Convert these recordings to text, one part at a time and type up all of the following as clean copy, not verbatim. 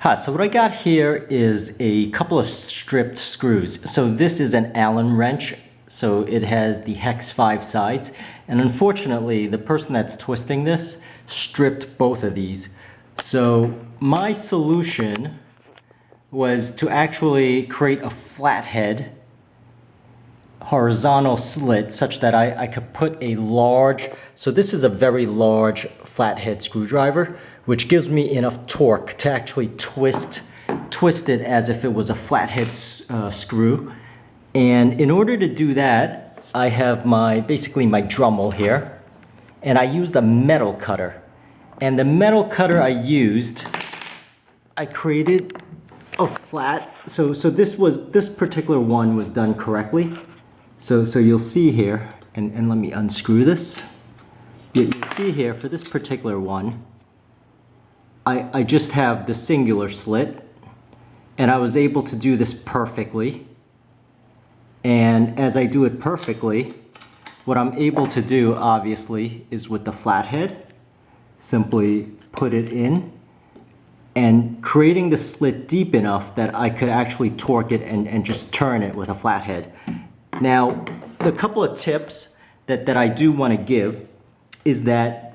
Hi, so what I got here is a couple of stripped screws. So this is an Allen wrench, so it has the hex 5 sides. And unfortunately, the person that's twisting this stripped both of these. So my solution was to actually create a flathead horizontal slit such that I could put a large, so this is a very large flathead screwdriver, which gives me enough torque to actually twist it as if it was a flathead screw. And in order to do that, I have basically my Dremel here, and I used a metal cutter. And the metal cutter I created a flat, so this particular one was done correctly. So you'll see here, and let me unscrew this. You'll see here for this particular one, I just have the singular slit, and I was able to do this perfectly. And as I do it perfectly, what I'm able to do, obviously, is with the flathead, simply put it in, and creating the slit deep enough that I could actually torque it and just turn it with a flathead. Now, the couple of tips that I do want to give is that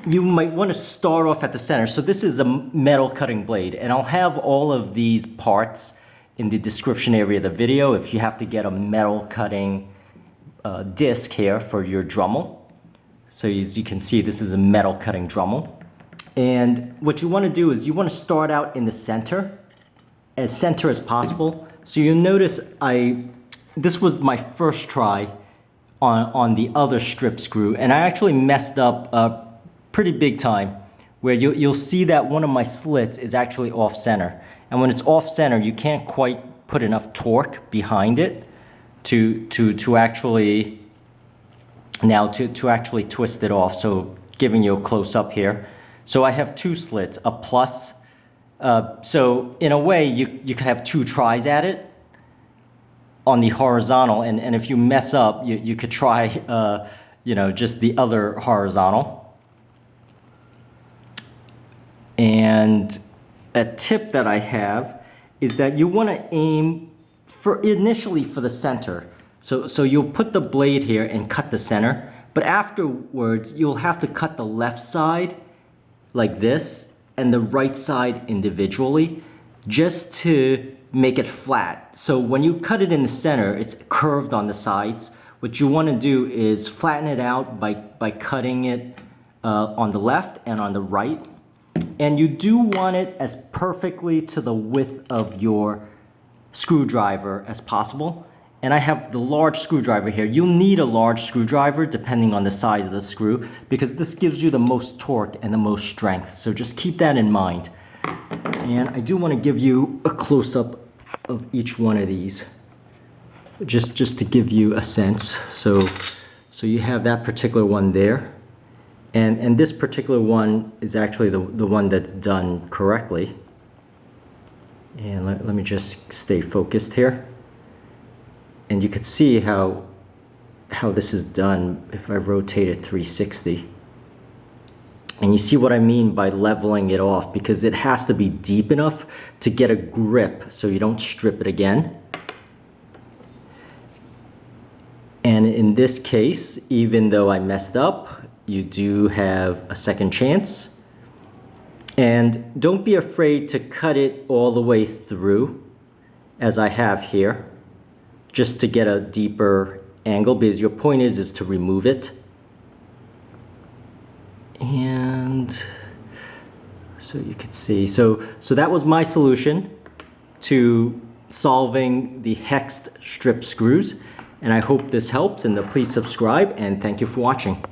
you might want to start off at the center. So this is a metal cutting blade, and I'll have all of these parts in the description area of the video if you have to get a metal cutting disc here for your Dremel. So as you can see, this is a metal cutting Dremel. And what you want to do is you want to start out in the center as possible. So you'll notice this was my first try on the other strip screw, and I actually messed up pretty big time, where you'll see that one of my slits is actually off center. And when it's off center, you can't quite put enough torque behind it to actually twist it off. So giving you a close up here. So I have two slits, a plus. So in a way, you could have two tries at it on the horizontal, and if you mess up, you could try just the other horizontal. And a tip that I have is that you want to aim initially for the center. So you'll put the blade here and cut the center, but afterwards you'll have to cut the left side like this and the right side individually, just to make it flat. So when you cut it in the center, it's curved on the sides. What you want to do is flatten it out by cutting it on the left and on the right. And you do want it as perfectly to the width of your screwdriver as possible. And I have the large screwdriver here. You'll need a large screwdriver depending on the size of the screw, because this gives you the most torque and the most strength. So just keep that in mind. And I do want to give you a close-up of each one of these, just to give you a sense. So you have that particular one there, and this particular one is actually the one that's done correctly. And let me just stay focused here, and you can see how this is done if I rotate it 360. And you see what I mean by leveling it off, because it has to be deep enough to get a grip so you don't strip it again. And in this case, even though I messed up, you do have a second chance. And don't be afraid to cut it all the way through, as I have here, just to get a deeper angle, because your point is to remove it. And so you could see, so that was my solution to solving the hexed strip screws, and I hope this helps, and please subscribe, and thank you for watching.